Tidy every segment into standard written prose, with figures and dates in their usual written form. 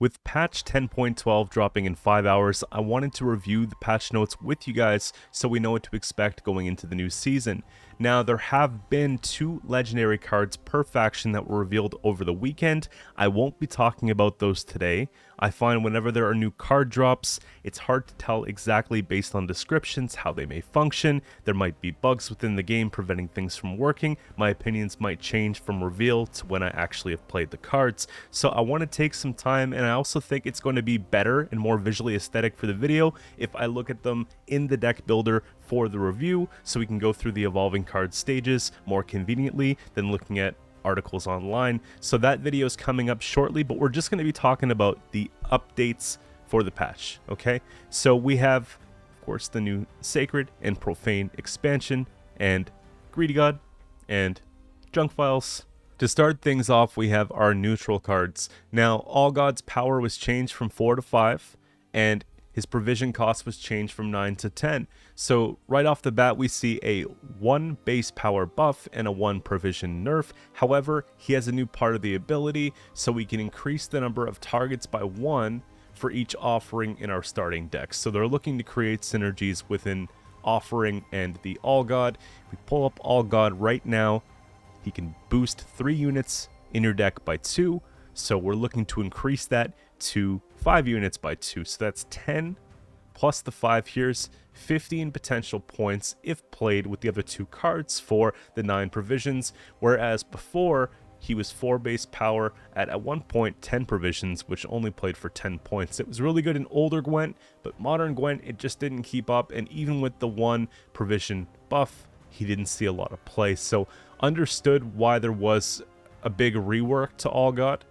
With patch 10.12 dropping in 5 hours, I wanted to review the patch notes with you guys so we know what to expect going into the new season. Now, there have been 2 legendary cards per faction that were revealed over the weekend. I won't be talking about those today. I find whenever there are new card drops, it's hard to tell exactly based on descriptions how they may function. There might be bugs within the game preventing things from working. My opinions might change from reveal to when I actually have played the cards. So I want to take some time, and I also think it's going to be better and more visually aesthetic for the video if I look at them in the deck builder for the review, so we can go through the evolving card stages more conveniently than looking at articles online. So that video is coming up shortly, but we're just going to be talking about the updates for the patch. Okay, so we have, of course, the new Sacred and Profane expansion, and Greedy God, and Junk Files. To start things off, we have our neutral cards. Now, All God's power was changed from 4 to 5, and his provision cost was changed from 9 to 10. So right off the bat, we see a 1 base power buff and a 1 provision nerf. However, he has a new part of the ability, so we can increase the number of targets by 1 for each offering in our starting deck. So they're looking to create synergies within offering and the All God. If we pull up All God right now, he can boost 3 units in your deck by 2. So we're looking to increase that to 5 units by 2. So that's 10 plus the 5 here's 15 potential points if played with the other 2 cards for the 9 provisions. Whereas before, he was 4 base power at one point 10 provisions, which only played for 10 points. It was really good in older Gwent, but modern Gwent, it just didn't keep up. And even with the 1 provision buff, he didn't see a lot of play. So understood why there was a big rework to All God.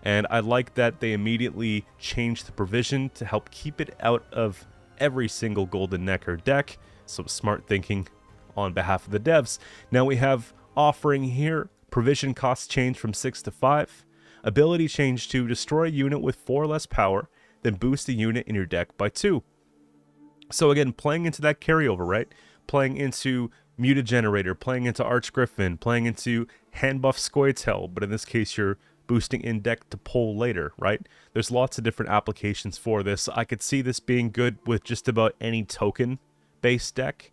And I like that they immediately changed the provision to help keep it out of every single Golden Necker deck. So smart thinking on behalf of the devs. Now we have offering here. Provision cost change from 6 to 5. Ability change to destroy a unit with 4 less power, then boost a unit in your deck by 2. So again, playing into that carryover, right? Playing into Muted Generator, playing into Arch Griffin, playing into Hand Buff Scoia'tael, but in this case you're boosting in deck to pull later, right? There's lots of different applications for this. I could see this being good with just about any token based deck,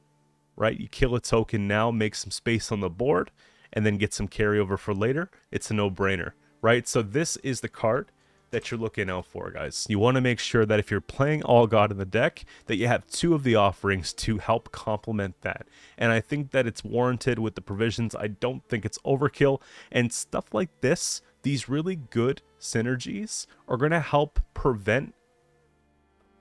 right? You kill a token now, make some space on the board, and then get some carryover for later. It's a no-brainer, right? So this is the card that you're looking out for, guys. You want to make sure that if you're playing All God in the deck, that you have 2 of the offerings to help complement that. And I think that it's warranted with the provisions. I don't think it's overkill. And stuff like this, these really good synergies are going to help prevent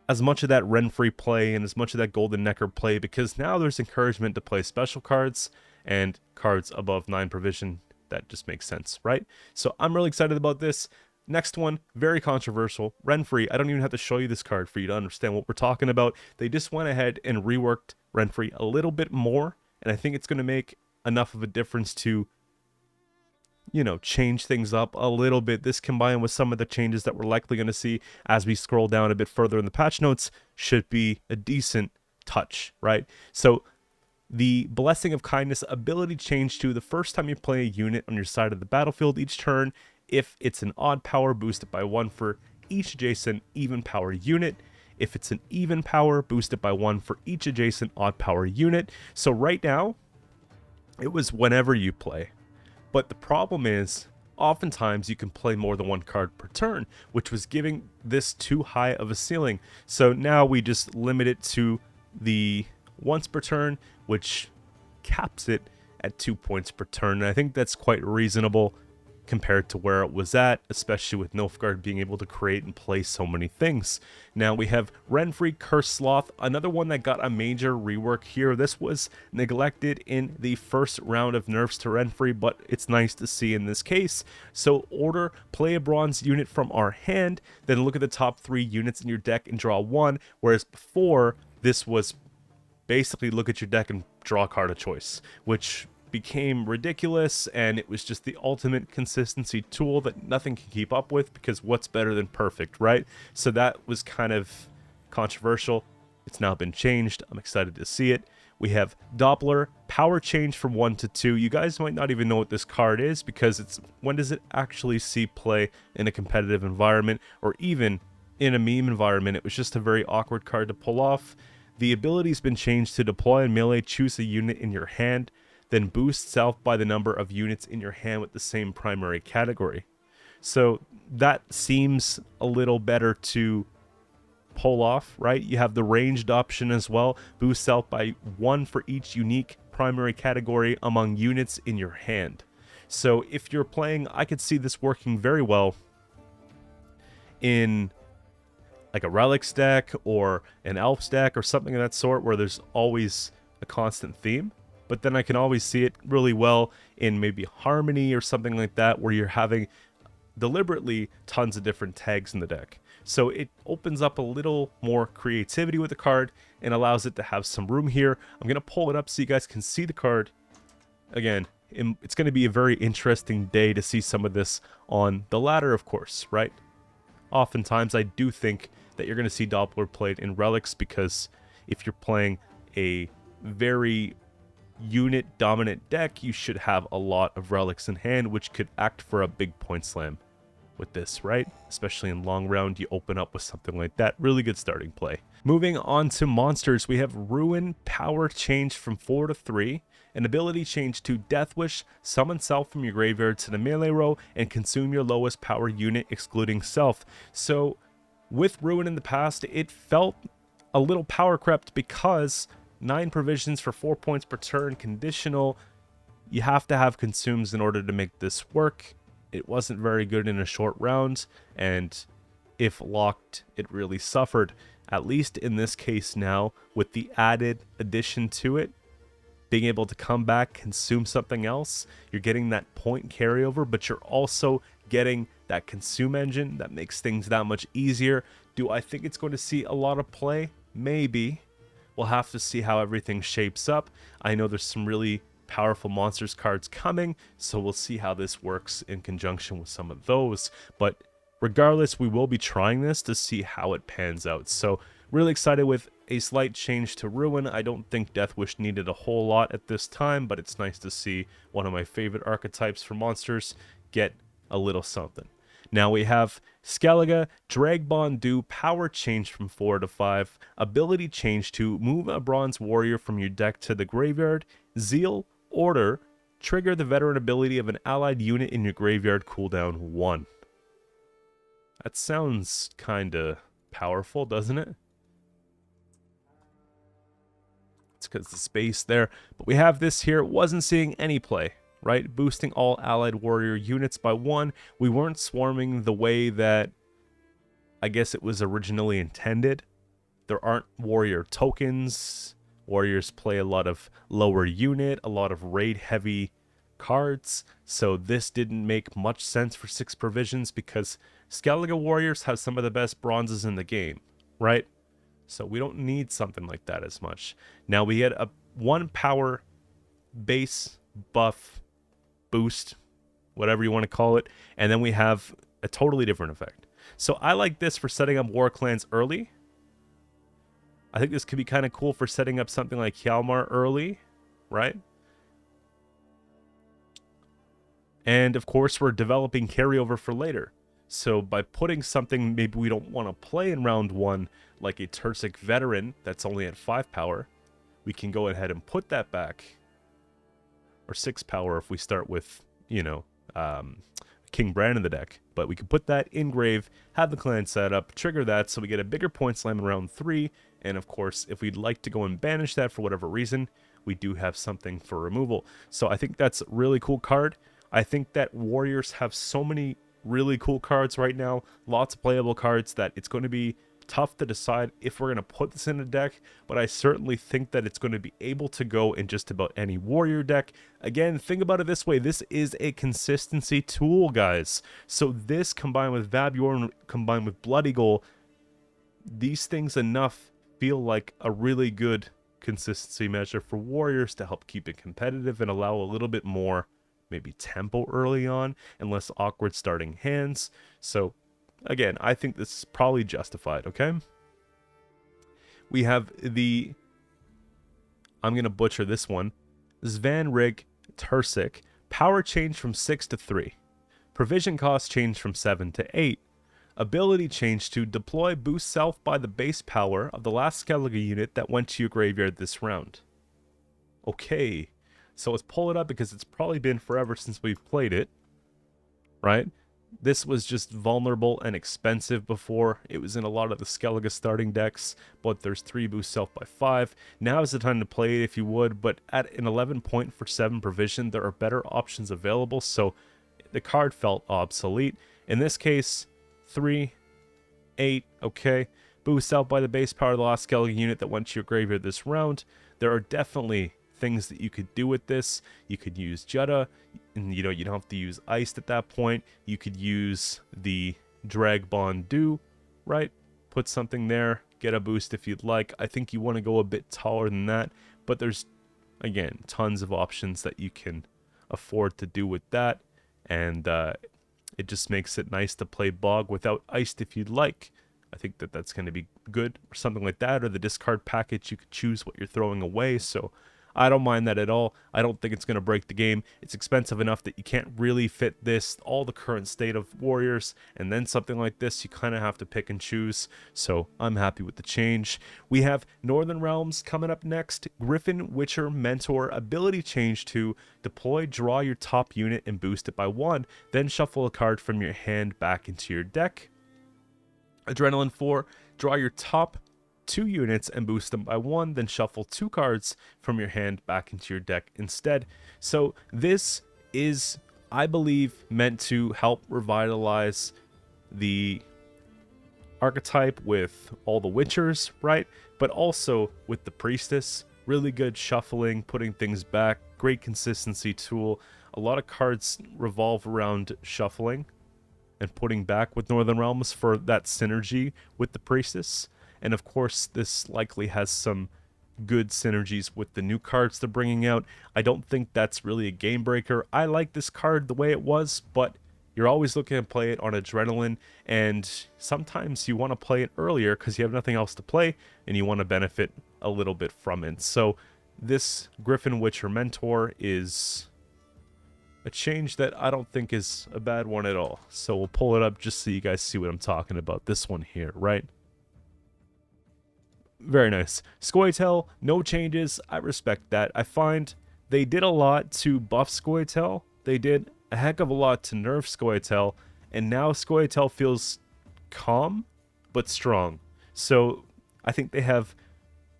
as much of that Renfree play and as much of that Golden Necker play, because now there's encouragement to play special cards and cards above 9 provision. That just makes sense, right? So I'm really excited about this. Next one, very controversial. Renfree, I don't even have to show you this card for you to understand what we're talking about. They just went ahead and reworked Renfree a little bit more, and I think it's going to make enough of a difference to, you know, change things up a little bit. This combined with some of the changes that we're likely going to see as we scroll down a bit further in the patch notes should be a decent touch, right? So the Blessing of Kindness ability change to the first time you play a unit on your side of the battlefield each turn. If it's an odd power, boost it by 1 for each adjacent even power unit. If it's an even power, boost it by 1 for each adjacent odd power unit. So right now, it was whenever you play. But the problem is, oftentimes you can play more than 1 card per turn, which was giving this too high of a ceiling. So now we just limit it to the once per turn, which caps it at 2 points per turn. And I think that's quite reasonable compared to where it was at, especially with Nilfgaard being able to create and play so many things. Now we have Renfree Cursed Sloth, another one that got a major rework here. This was neglected in the first round of nerfs to Renfree, but it's nice to see in this case. So order, play a bronze unit from our hand, then look at the top 3 units in your deck and draw 1, whereas before this was basically look at your deck and draw a card of choice, which became ridiculous, and it was just the ultimate consistency tool that nothing can keep up with, because what's better than perfect, right? So that was kind of controversial. It's now been changed. I'm excited to see it. We have Doppler, power change from 1 to 2. You guys might not even know what this card is because it's when does it actually see play in a competitive environment or even in a meme environment. It was just a very awkward card to pull off. The ability's been changed to deploy in melee, choose a unit in your hand, then boost self by the number of units in your hand with the same primary category. So that seems a little better to pull off, right? You have the ranged option as well. Boost self by 1 for each unique primary category among units in your hand. So if you're playing, I could see this working very well in like a relics deck or an elves deck or something of that sort where there's always a constant theme. But then I can always see it really well in maybe Harmony or something like that where you're having deliberately tons of different tags in the deck. So it opens up a little more creativity with the card and allows it to have some room here. I'm going to pull it up so you guys can see the card. Again, it's going to be a very interesting day to see some of this on the ladder, of course, right? Oftentimes, I do think that you're going to see Doppler played in relics because if you're playing a very unit-dominant deck, you should have a lot of relics in hand, which could act for a big point slam with this, right? Especially in long round, you open up with something like that. Really good starting play. Moving on to monsters, we have Ruin, power change from 4 to 3, an ability change to Death Wish, summon self from your graveyard to the melee row, and consume your lowest power unit excluding self. So with Ruin in the past, it felt a little power crept because 9 provisions for 4 points per turn, conditional. You have to have consumes in order to make this work. It wasn't very good in a short round, and if locked, it really suffered. At least in this case now, with the added addition to it, being able to come back, consume something else, you're getting that point carryover, but you're also getting that consume engine that makes things that much easier. Do I think it's going to see a lot of play? Maybe. We'll have to see how everything shapes up. I know there's some really powerful monsters cards coming, so we'll see how this works in conjunction with some of those. But regardless, we will be trying this to see how it pans out. So really excited with a slight change to Ruin. I don't think Death Wish needed a whole lot at this time, but it's nice to see one of my favorite archetypes for monsters get a little something. Now we have Skellige, Drag Bond Do, power change from 4 to 5, ability change to move a bronze warrior from your deck to the graveyard, Zeal, Order, trigger the veteran ability of an allied unit in your graveyard, cooldown 1. That sounds kinda powerful, doesn't it? It's because the space there. But we have this here, wasn't seeing any play, right? Boosting all allied warrior units by 1. We weren't swarming the way that I guess it was originally intended. There aren't warrior tokens. Warriors play a lot of lower unit, a lot of raid heavy cards. So this didn't make much sense for 6 provisions because Skellige warriors have some of the best bronzes in the game, right? So we don't need something like that as much. Now we had a 1 power base buff boost, whatever you want to call it, and then we have a totally different effect. So I like this for setting up war clans early. I think this could be kind of cool for setting up something like Hjalmar early, right? And of course, we're developing carryover for later. So by putting something maybe we don't want to play in round 1, like a Tersic veteran that's only at 5 power, we can go ahead and put that back. Or 6 power if we start with, you know, King Bran in the deck. But we can put that in grave, have the clan set up, trigger that so we get a bigger point slam in round 3. And of course, if we'd like to go and banish that for whatever reason, we do have something for removal. So I think that's a really cool card. I think that Warriors have so many really cool cards right now, lots of playable cards, that it's going to be tough to decide if we're going to put this in a deck, but I certainly think that it's going to be able to go in just about any warrior deck. Again, think about it this way, this is a consistency tool, guys. So this combined with Vabjorn, combined with Blood Eagle, these things enough feel like a really good consistency measure for warriors to help keep it competitive and allow a little bit more maybe tempo early on and less awkward starting hands. So again, I think this is probably justified, okay? We have the I'm going to butcher this one. Rig Tersic. Power change from 6 to 3. Provision cost change from 7 to 8. Ability change to deploy boost self by the base power of the last Skellige unit that went to your graveyard this round. Okay, so let's pull it up because it's probably been forever since we've played it, right? This was just vulnerable and expensive before. It was in a lot of the Skellige starting decks, but there's 3 boost self by 5. Now is the time to play it if you would, but at an 11 point for 7 provision, there are better options available, so the card felt obsolete. In this case, 3, 8, okay. Boost self by the base power of the last Skellige unit that went to your graveyard this round. There are definitely things that you could do with this. You could use Jutta, and you don't have to use Iced at that point. You could use the Drag Bond Do, right? Put something there, get a boost if you'd like. I think you want to go a bit taller than that, but there's, again, tons of options that you can afford to do with that, and it just makes it nice to play Bog without Iced if you'd like. I think that that's going to be good, or something like that, or the discard package, you could choose what you're throwing away, so I don't mind that at all. I don't think it's going to break the game. It's expensive enough that you can't really fit this, all the current state of Warriors, and then something like this, you kind of have to pick and choose, so I'm happy with the change. We have Northern Realms coming up next. Griffin Witcher Mentor, ability change to deploy, draw your top unit and boost it by 1, then shuffle a card from your hand back into your deck. Adrenaline 4, draw your top 2 units and boost them by 1, then shuffle 2 cards from your hand back into your deck instead. So this is, I believe, meant to help revitalize the archetype with all the Witchers, right? But also with the Priestess. Really good shuffling, putting things back, great consistency tool. A lot of cards revolve around shuffling and putting back with Northern Realms for that synergy with the Priestess. And of course, this likely has some good synergies with the new cards they're bringing out. I don't think that's really a game breaker. I like this card the way it was, but you're always looking to play it on Adrenaline, and sometimes you want to play it earlier because you have nothing else to play, and you want to benefit a little bit from it. So this Griffin Witcher Mentor is a change that I don't think is a bad one at all. So we'll pull it up just so you guys see what I'm talking about. This one here, right? Very nice. Scoia'tael, no changes. I respect that. I find they did a lot to buff Scoia'tael. They did a heck of a lot to nerf Scoia'tael. And now Scoia'tael feels calm, but strong. So I think they have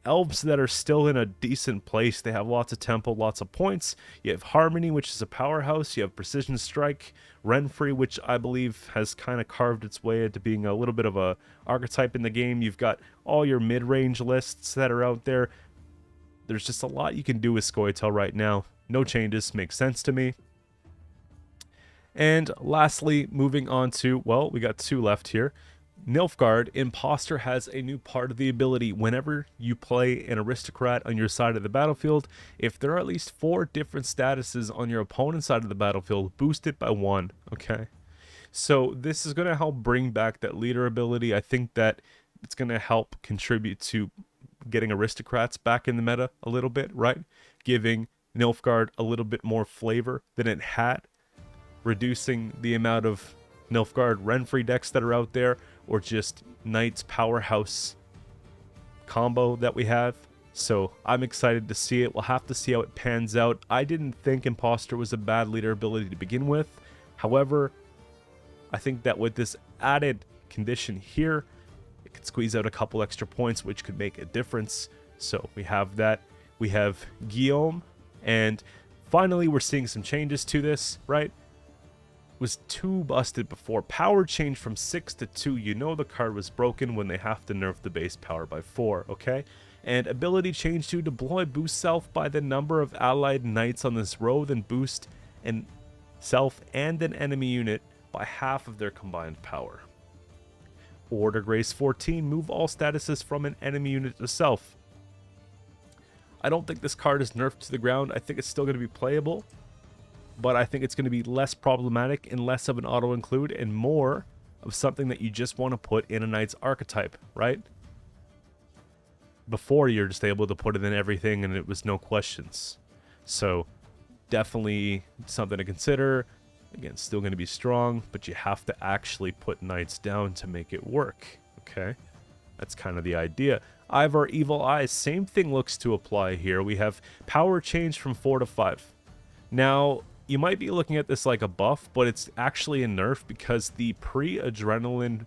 elves that are still in a decent place. They have lots of tempo, lots of points. You have Harmony, which is a powerhouse. You have Precision Strike, Renfree, which I believe has kind of carved its way into being a little bit of a archetype in the game. You've got all your mid-range lists that are out there. There's just a lot you can do with Scoia'tael right now. No changes, makes sense to me. And lastly, moving on to, well, we got 2 left here. Nilfgaard, Imposter, has a new part of the ability. Whenever you play an aristocrat on your side of the battlefield, if there are at least 4 different statuses on your opponent's side of the battlefield, boost it by 1, okay? So this is going to help bring back that leader ability. I think that it's going to help contribute to getting aristocrats back in the meta a little bit, right? Giving Nilfgaard a little bit more flavor than it had, reducing the amount of Nilfgaard Renfree decks that are out there, or just Knight's powerhouse combo that we have. So I'm excited to see it. We'll have to see how it pans out. I didn't think Imposter was a bad leader ability to begin with. However, I think that with this added condition here, it could squeeze out a couple extra points, which could make a difference. So we have that. We have Guillaume, and finally we're seeing some changes to this, right? Was 2 busted before. Power changed from 6 to 2. You know the card was broken when they have to nerf the base power by 4, okay? And ability change to deploy boost self by the number of allied knights on this row, then boost an self and an enemy unit by half of their combined power. Order Grace 14, move all statuses from an enemy unit to self. I don't think this card is nerfed to the ground. I think it's still going to be playable, but I think it's going to be less problematic and less of an auto-include and more of something that you just want to put in a knight's archetype, right? before you're just able to put it in everything and it was no questions. So definitely something to consider. Again, still going to be strong, but you have to actually put knights down to make it work. Okay, that's kind of the idea. Ivar Evil Eyes, same thing looks to apply here. We have power change from 4 to 5. Now, you might be looking at this like a buff, but it's actually a nerf because the pre-adrenaline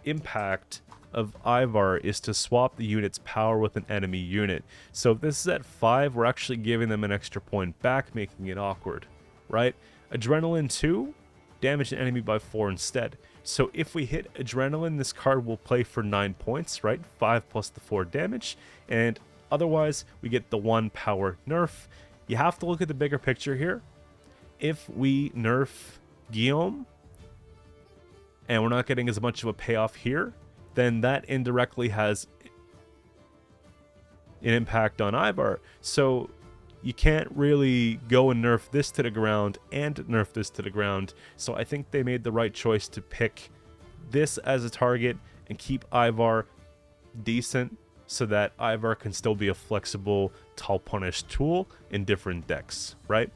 impact of Ivar is to swap the unit's power with an enemy unit. So if this is at 5, we're actually giving them an extra point back, making it awkward, right? Adrenaline 2, damage an enemy by 4 instead. So if we hit Adrenaline, this card will play for 9 points, right? 5 plus the 4 damage, and otherwise we get the 1 power nerf. You have to look at the bigger picture here. If we nerf Guillaume, and we're not getting as much of a payoff here, then that indirectly has an impact on Ivar. So you can't really go and nerf this to the ground and nerf this to the ground. So I think they made the right choice to pick this as a target and keep Ivar decent so that Ivar can still be a flexible Tal Punish tool in different decks, right?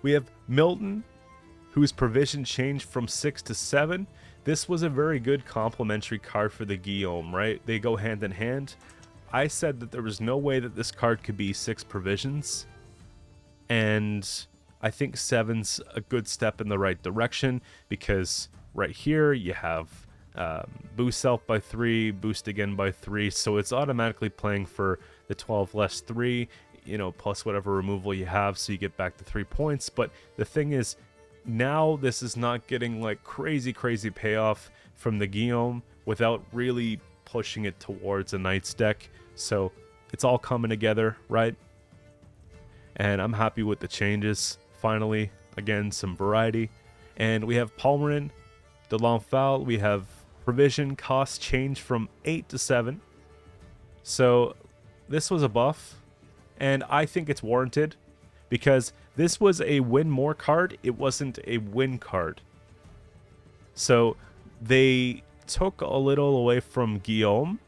We have Milton, whose provision changed from 6 to 7. This was a very good complementary card for the Guillaume, right? They go hand in hand. I said that there was no way that this card could be 6 provisions, and I think 7's a good step in the right direction because right here you have boost self by 3, boost again by 3, so it's automatically playing for the 12 less 3, you know, plus whatever removal you have, so you get back to 3 points. But the thing is, now this is not getting like crazy payoff from the Guillaume without really pushing it towards a Knight's deck. So it's all coming together, right? And I'm happy with the changes. Finally, again, some variety. And we have Palmerin, de l'Enfant. We have provision cost change from 8 to 7. So this was a buff, and I think it's warranted because this was a win more card. It wasn't a win card. So they took a little away from Guillaume,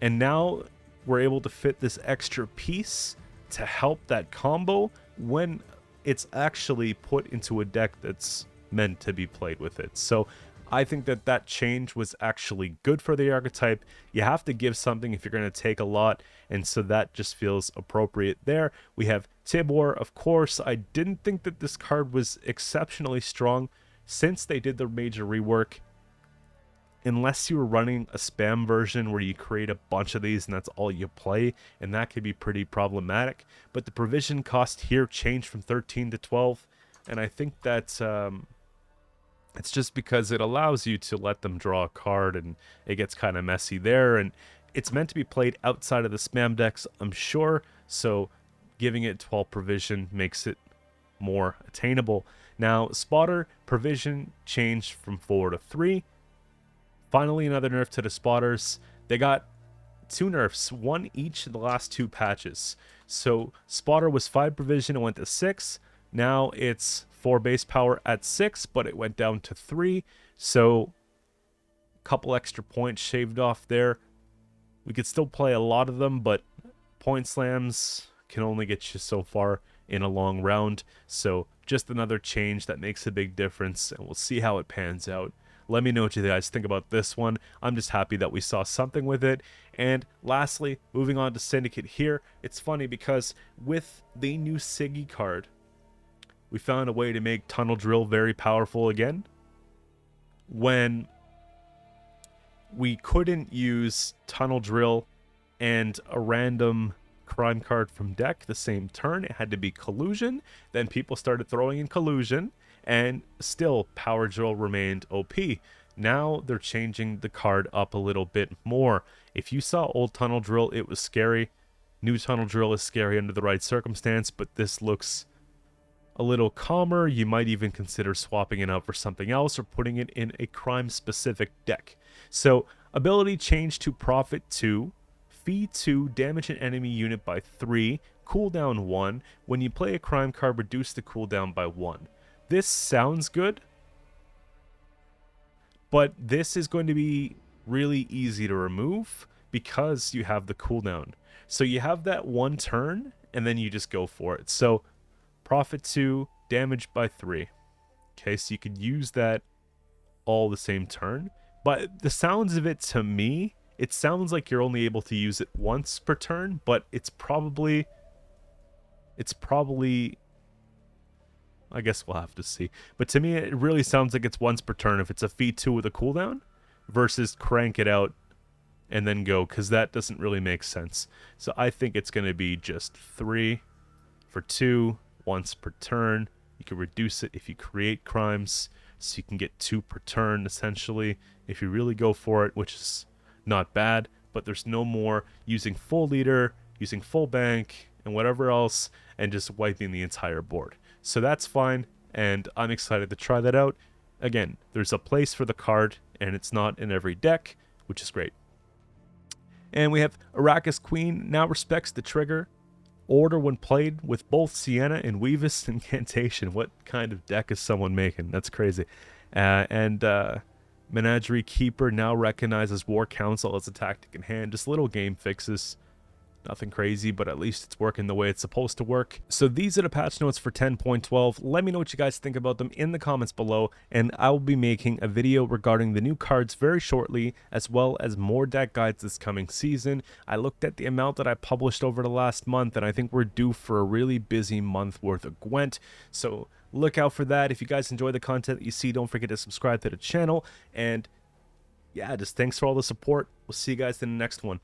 and now we're able to fit this extra piece to help that combo when it's actually put into a deck that's meant to be played with it. So I think that that change was actually good for the archetype. You have to give something if you're going to take a lot, and so that just feels appropriate there. We have Tibor, of course. I didn't think that this card was exceptionally strong since they did the major rework. Unless you were running a spam version where you create a bunch of these and that's all you play, and that could be pretty problematic. But the provision cost here changed from 13 to 12, and I think that's it's just because it allows you to let them draw a card, and it gets kind of messy there, and it's meant to be played outside of the spam decks, I'm sure, so giving it 12 provision makes it more attainable. Now, Spotter provision changed from 4 to 3. Finally, another nerf to the spotters. They got 2 nerfs, 1 each in the last 2 patches. So Spotter was 5 provision and went to 6. Now it's 4 base power at 6, but it went down to 3. So a couple extra points shaved off there. We could still play a lot of them, but point slams can only get you so far in a long round. So just another change that makes a big difference, and we'll see how it pans out. Let me know what you guys think about this one. I'm just happy that we saw something with it. And lastly, moving on to Syndicate here, it's funny because with the new Siggy card, we found a way to make Tunnel Drill very powerful again. When we couldn't use Tunnel Drill and a random crime card from deck the same turn, it had to be Collusion. Then people started throwing in Collusion, and still Power Drill remained OP. Now they're changing the card up a little bit more. If you saw old Tunnel Drill, it was scary. New Tunnel Drill is scary under the right circumstance, but this looks a little calmer. You might even consider swapping it out for something else or putting it in a crime-specific deck. So, ability change to Profit 2, Fee 2, damage an enemy unit by 3, cooldown 1. When you play a crime card, reduce the cooldown by 1. This sounds good, but this is going to be really easy to remove because you have the cooldown. So you have that one turn, and then you just go for it. So profit 2, damage by 3. Okay, so you could use that all the same turn. But the sounds of it, to me, it sounds like you're only able to use it once per turn, but it's probably, I guess we'll have to see. But to me, it really sounds like it's once per turn if it's a feat 2 with a cooldown versus crank it out and then go, because that doesn't really make sense. So I think it's going to be just 3 for 2, once per turn. You can reduce it if you create crimes, so you can get 2 per turn, essentially, if you really go for it, which is not bad. But there's no more using full leader, using full bank, and whatever else, and just wiping the entire board. So that's fine, and I'm excited to try that out. Again, there's a place for the card, and it's not in every deck, which is great. And we have Arrakis Queen now respects the trigger order when played with both Sienna and Weavis Incantation. What kind of deck is someone making? That's crazy. Menagerie Keeper now recognizes War Council as a tactic in hand. Just little game fixes. Nothing crazy, but at least it's working the way it's supposed to work. So these are the patch notes for 10.12. Let me know what you guys think about them in the comments below, and I will be making a video regarding the new cards very shortly, as well as more deck guides this coming season. I looked at the amount that I published over the last month, and I think we're due for a really busy month worth of Gwent. So look out for that. If you guys enjoy the content that you see, don't forget to subscribe to the channel. And yeah, just thanks for all the support. We'll see you guys in the next one.